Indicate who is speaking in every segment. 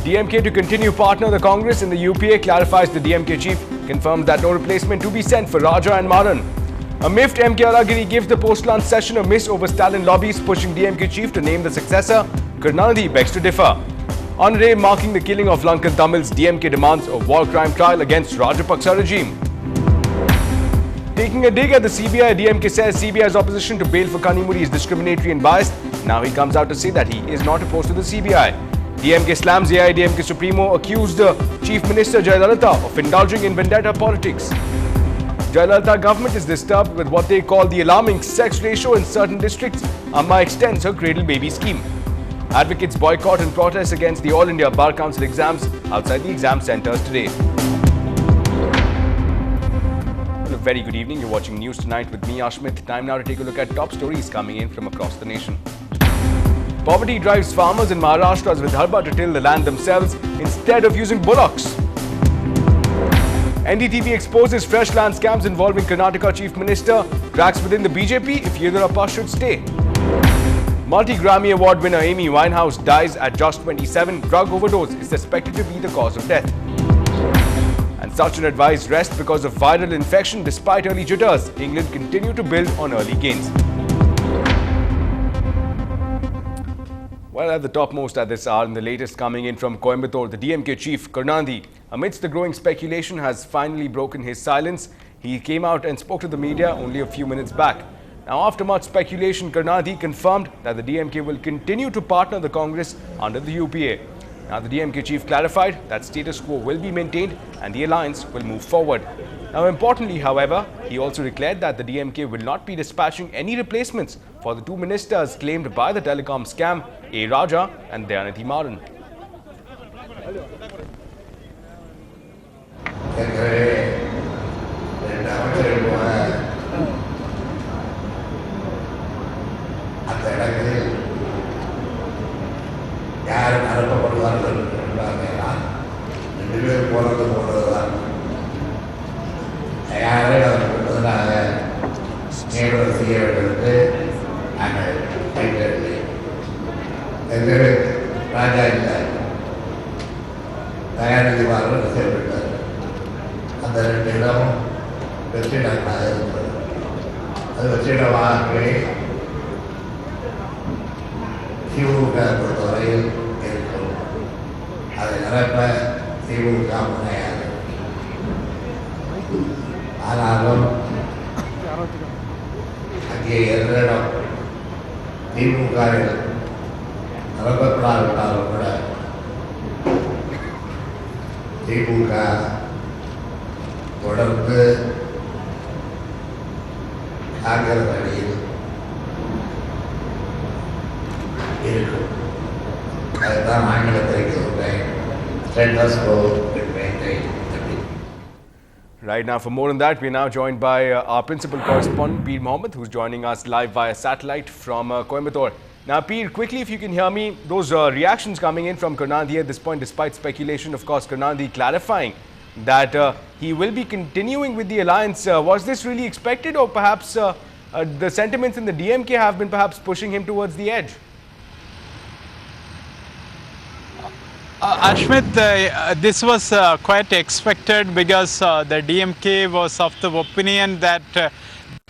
Speaker 1: DMK to continue partner the Congress in the UPA, clarifies the DMK chief, confirms that no replacement to be sent for Raja and Maran. A miffed MK Alagiri gives the post-lunch session a miss over Stalin lobbies, pushing DMK chief to name the successor. Karunanidhi begs to differ. On day marking the killing of Lankan Tamils, DMK demands a war crime trial against Rajapaksa regime. Taking a dig at the CBI, DMK says CBI's opposition to bail for Kanimuri is discriminatory and biased. Now he comes out to say that he is not opposed to the CBI. DMK slams AIDMK Supremo, accused the Chief Minister Jayalalitha of indulging in vendetta politics. Jayalalitha government is disturbed with what they call the alarming sex ratio in certain districts. Amma extends her cradle baby scheme. Advocates boycott and protest against the All India Bar Council exams outside the exam centres today. Well, a very good evening. You're watching News Tonight with me, Ashmit. Time now to take a look at top stories coming in from across the nation. Poverty drives farmers in Maharashtra's Vidarbha to till the land themselves instead of using bullocks. NDTV exposes fresh land scams involving Karnataka Chief Minister, cracks within the BJP if Yediyurappa should stay. Multi-Grammy Award winner Amy Winehouse dies at just 27. Drug overdose is suspected to be the cause of death. And Sachin advised rest because of viral infection despite early jitters. England continue to build on early gains. Well, at the topmost at this hour, and the latest coming in from Coimbatore, the DMK chief, Karunanidhi, amidst the growing speculation, has finally broken his silence. He came out and spoke to the media only a few minutes back. Now, after much speculation, Karunanidhi confirmed that the DMK will continue to partner the Congress under the UPA. Now, the DMK chief clarified that status quo will be maintained and the alliance will move forward. Now, importantly, however, he also declared that the DMK will not be dispatching any replacements for the two ministers claimed by the telecom scam, A. Raja and Dayanidhi Maran. Right now, for more on that, we're now joined by our principal correspondent, Peer Mohammed, who's joining us live via satellite from Coimbatore. Now, Peer, quickly, if you can hear me, those reactions coming in from Karunanidhi at this point, despite speculation, of course, Karunanidhi clarifying that he will be continuing with the alliance. Was this really expected, or perhaps the sentiments in the DMK have been perhaps pushing him towards the edge?
Speaker 2: Ashmit, this was quite expected because the DMK was of the opinion that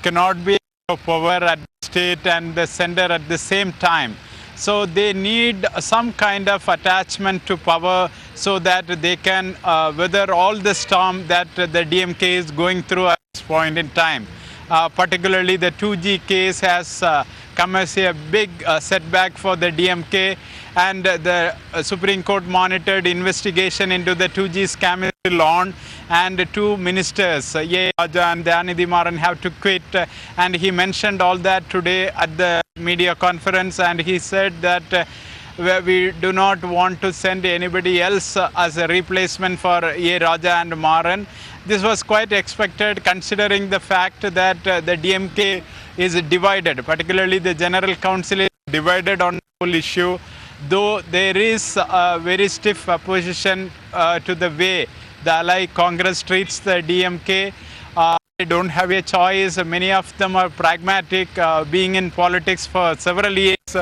Speaker 2: cannot be power at the state and the center at the same time. So they need some kind of attachment to power so that they can weather all the storm that the DMK is going through at this point in time. Particularly the 2G case has come as a big setback for the DMK, and the Supreme Court monitored investigation into the 2G scam is still on, and two ministers, A. Raja and Dayanidhi Maran, have to quit, and he mentioned all that today at the media conference, and he said that we do not want to send anybody else as a replacement for A. Raja and Maran. This was quite expected considering the fact that the DMK is divided, particularly the General Council is divided on the whole issue, though there is a very stiff opposition to the way the Ally Congress treats the DMK. They don't have a choice. Many of them are pragmatic, being in politics for several years.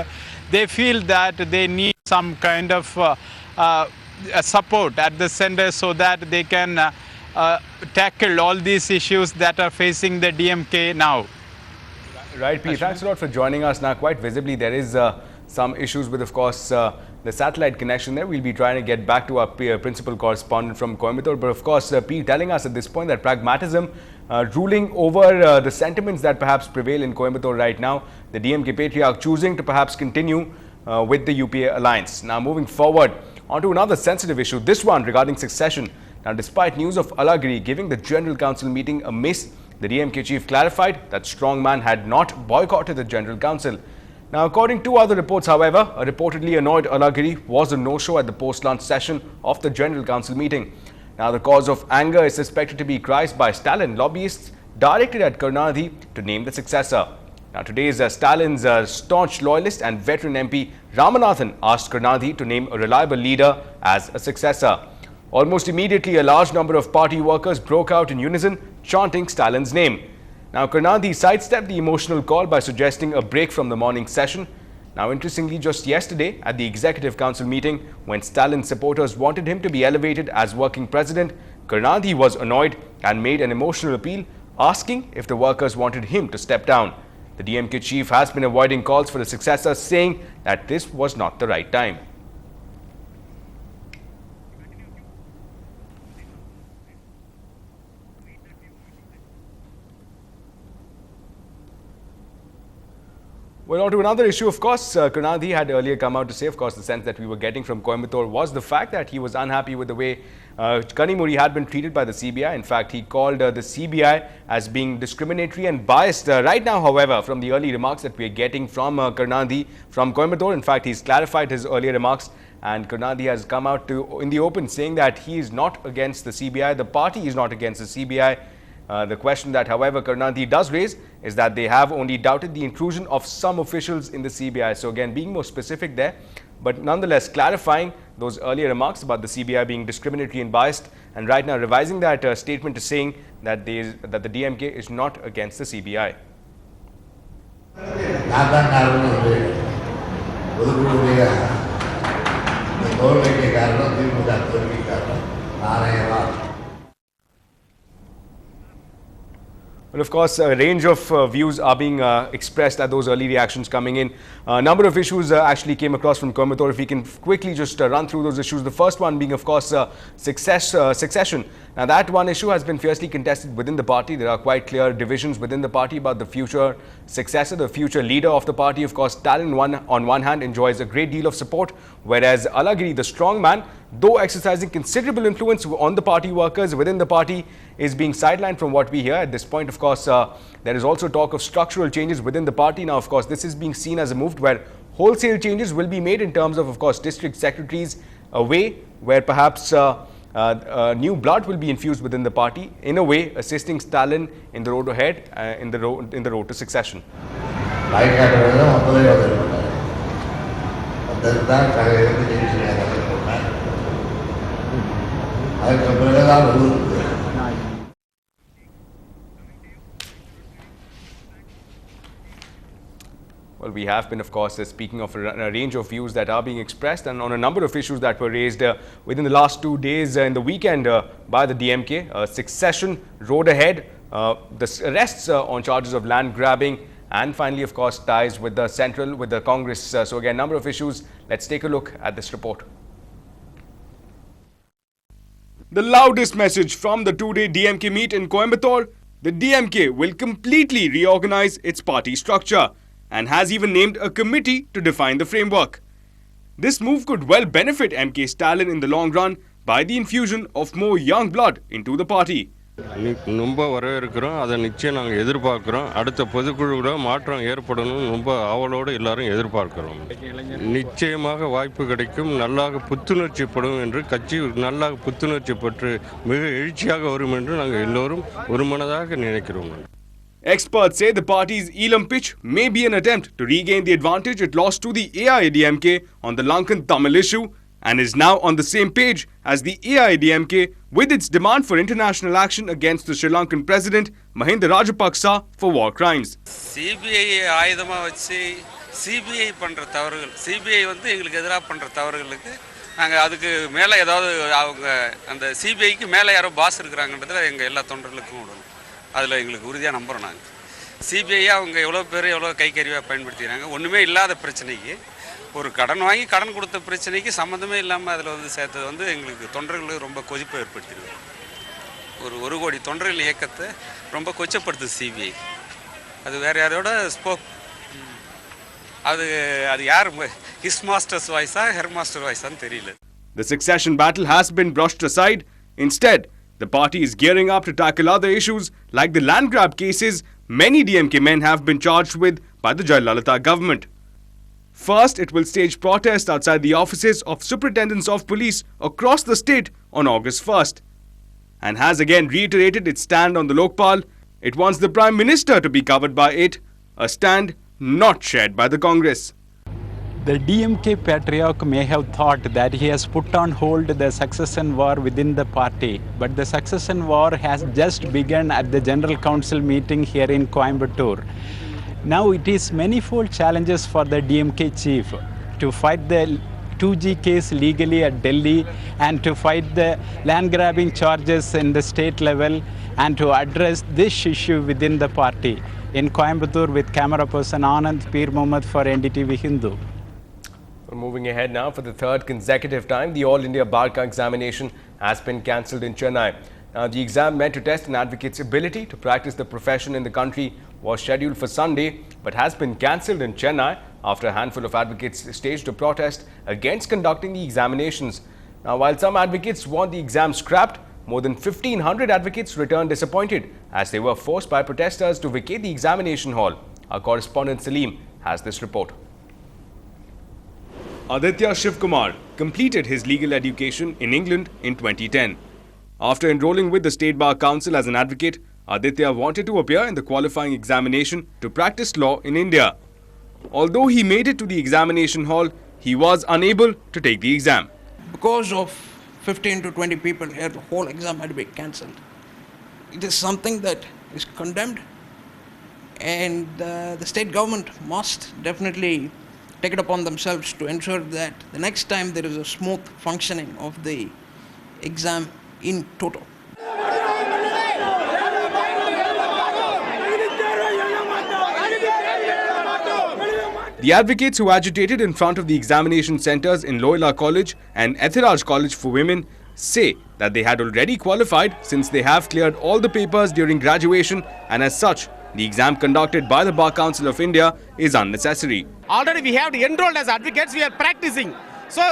Speaker 2: They feel that they need some kind of support at the center so that they can tackle all these issues that are facing the DMK now.
Speaker 1: Right, P. Thanks a lot for joining us. Now, quite visibly, there is some issues with, of course, the satellite connection there. We'll be trying to get back to our principal correspondent from Coimbatore. But, of course, P. telling us at this point that pragmatism ruling over the sentiments that perhaps prevail in Coimbatore right now. The DMK patriarch choosing to perhaps continue with the UPA alliance. Now, moving forward, onto another sensitive issue, this one regarding succession. Now, despite news of Alagiri giving the General Council meeting a miss, the DMK chief clarified that strongman had not boycotted the General Council. Now, according to other reports, however, a reportedly annoyed Alagiri was a no-show at the post-lunch session of the General Council meeting. Now, the cause of anger is suspected to be cries by Stalin lobbyists directed at Karunanidhi to name the successor. Now, today's Stalin's staunch loyalist and veteran MP Ramanathan asked Karunanidhi to name a reliable leader as a successor. Almost immediately, a large number of party workers broke out in unison, chanting Stalin's name. Now, Karunanidhi sidestepped the emotional call by suggesting a break from the morning session. Now, interestingly, just yesterday at the Executive Council meeting, when Stalin's supporters wanted him to be elevated as working president, Karunanidhi was annoyed and made an emotional appeal, asking if the workers wanted him to step down. The DMK chief has been avoiding calls for the successor, saying that this was not the right time. Well, on to another issue, of course, Karunanidhi had earlier come out to say, of course, the sense that we were getting from Coimbatore was the fact that he was unhappy with the way Kanimuri had been treated by the CBI. In fact, he called the CBI as being discriminatory and biased. Right now, however, from the early remarks that we are getting from Karunanidhi from Coimbatore, in fact, he's clarified his earlier remarks, and Karunanidhi has come out in the open saying that he is not against the CBI, the party is not against the CBI. The question that, however, Karunanidhi does raise is that they have only doubted the inclusion of some officials in the CBI. So again, being more specific there, but nonetheless clarifying those earlier remarks about the CBI being discriminatory and biased, and right now revising that statement to saying that the DMK is not against the CBI. Well, of course, a range of views are being expressed at those early reactions coming in. A number of issues actually came across from Coimbatore. If we can quickly just run through those issues. The first one being, of course, succession. Now, that one issue has been fiercely contested within the party. There are quite clear divisions within the party about the future successor, the future leader of the party. Of course, Stalin on one hand enjoys a great deal of support, whereas Alagiri, the strong man, though exercising considerable influence on the party workers within the party, is being sidelined from what we hear at this point. Of course, there is also talk of structural changes within the party. Now, of course, this is being seen as a move where wholesale changes will be made in terms of course, district secretaries, a way where perhaps new blood will be infused within the party, in a way assisting Stalin in the road ahead, in the road to succession. Well, we have been, of course, speaking of a range of views that are being expressed and on a number of issues that were raised within the last 2 days in the weekend by the DMK. Succession, road ahead, the arrests on charges of land grabbing, and finally, of course, ties with the central, with the Congress. So again, number of issues. Let's take a look at this report. The loudest message from the 2-day DMK meet in Coimbatore: the DMK will completely reorganize its party structure and has even named a committee to define the framework. This move could well benefit MK Stalin in the long run by the infusion of more young blood into the party.
Speaker 3: ரொம்ப வரவேற்கிறோம். அதை நிச்சயம் நாங்கள் எதிர்பார்க்கிறோம். அடுத்த பொதுக்குழுவில் மாற்றம் ஏற்படணும் ரொம்ப ஆவலோடு எல்லாரும் எதிர்பார்க்கிறோம். நிச்சயமாக வாய்ப்பு கிடைக்கும். நல்லாக புத்துணர்ச்சிப்படும் என்று கட்சி நல்லாக புத்துணர்ச்சி பெற்று மிக எழுச்சியாக வரும் என்று நாங்கள் எல்லோரும் ஒருமனதாக நினைக்கிறோம்.
Speaker 1: Experts say the party's Elam pitch may be an attempt to regain the advantage it lost to the AIADMK on the Lankan Tamil issue, and is now on the same page as the AIADMK with its demand for international action against the Sri Lankan president Mahinda Rajapaksa for war crimes.
Speaker 4: CBI ஆயுதமா வச்சு CBI பண்ற தவறுகள், CBI வந்து எங்களுக்கு எதிராக பண்ற தவறுகளுக்கு நாங்கள் அதுக்கு மேலே ஏதாவது அவங்க அந்த சிபிஐக்கு மேலே யாரோ பாஸ் இருக்கிறாங்கன்றதுல எங்கள் எல்லா தொண்டர்களுக்கும் விடணும். அதில் எங்களுக்கு உறுதியாக நம்புகிறோம். நாங்கள் சிபிஐயை அவங்க எவ்வளோ பேர் எவ்வளோ கைக்கருவியாக பயன்படுத்திக்கிறாங்க. ஒன்றுமே இல்லாத பிரச்சனைக்கு, ஒரு கடன் வாங்கி கடன் கொடுத்த பிரச்சனைக்கு சம்மந்தமே இல்லாமல் அதில் வந்து சேர்த்தது வந்து எங்களுக்கு தொண்டர்களுக்கு ரொம்ப கொதிப்பை ஏற்படுத்திடுது. ஒரு 1 கோடி தொண்டர்கள் இயக்கத்தை ரொம்ப கொச்சப்படுத்துது சிபிஐ. அது வேறு யாரோட அது யார் ஹிஸ் மாஸ்டர்ஸ் வாய்ஸா ஹெர் மாஸ்டர் வாய்ஸான்னு தெரியல.
Speaker 1: The succession battle has been brushed aside. Instead, the party is gearing up to tackle other issues like the land grab cases many DMK men have been charged with by the Jayalalitha government. First, it will stage protests outside the offices of superintendents of police across the state on August 1st. And has again reiterated its stand on the Lokpal. It wants the Prime Minister to be covered by it, a stand not shared by the Congress.
Speaker 2: The DMK patriarch may have thought that he has put on hold the succession war within the party, but the succession war has just begun at the General Council meeting here in Coimbatore. Now it is manifold challenges for the DMK chief to fight the 2G case legally at Delhi and to fight the land grabbing charges in the state level and to address this issue within the party. In Coimbatore with camera person Anand Peer Mohammed for NDTV Hindu.
Speaker 1: We're moving ahead now. For the third consecutive time, the All India Bar examination has been cancelled in Chennai. Now, the exam meant to test an advocate's ability to practice the profession in the country was scheduled for Sunday but has been cancelled in Chennai after a handful of advocates staged a protest against conducting the examinations. Now, while some advocates want the exam scrapped, more than 1,500 advocates returned disappointed as they were forced by protesters to vacate the examination hall. Our correspondent Salim has this report. Aditya Shivkumar completed his legal education in England in 2010. After enrolling with the State Bar Council as an advocate, Aditya wanted to appear in the qualifying examination to practice law in India. Although he made it to the examination hall, he was unable to take the exam.
Speaker 5: Because of 15 to 20 people here, the whole exam had to be cancelled. It is something that is condemned, and the state government must definitely take it upon themselves to ensure that the next time there is a smooth functioning of the exam in toto.
Speaker 1: The advocates who agitated in front of the examination centres in Loyola College and Ethiraj College for Women say that they had already qualified since they have cleared all the papers during graduation, and as such, the exam conducted by the Bar Council of India is unnecessary.
Speaker 6: Already we have enrolled as advocates, we are practicing. So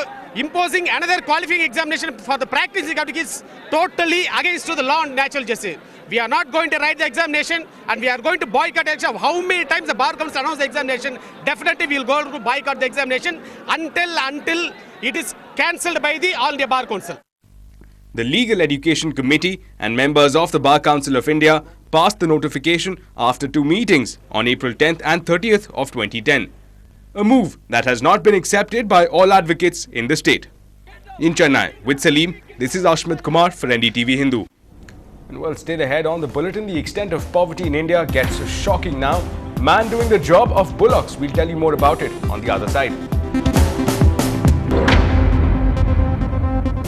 Speaker 6: imposing another qualifying examination for the practicing advocates is totally against the law and natural justice. We are not going to write the examination, and we are going to boycott the exam. How many times the Bar Council announced the examination? Definitely we will go to boycott the examination until it is cancelled by the All India Bar Council.
Speaker 1: The Legal Education Committee and members of the Bar Council of India passed the notification after 2 meetings on April 10th and 30th of 2010. A move that has not been accepted by all advocates in the state. In Chennai, with Salim, this is Ashmit Kumar for NDTV Hindu. And well, stay ahead on the bulletin. The extent of poverty in India gets shocking now. Man doing the job of bullocks. We'll tell you more about it on the other side.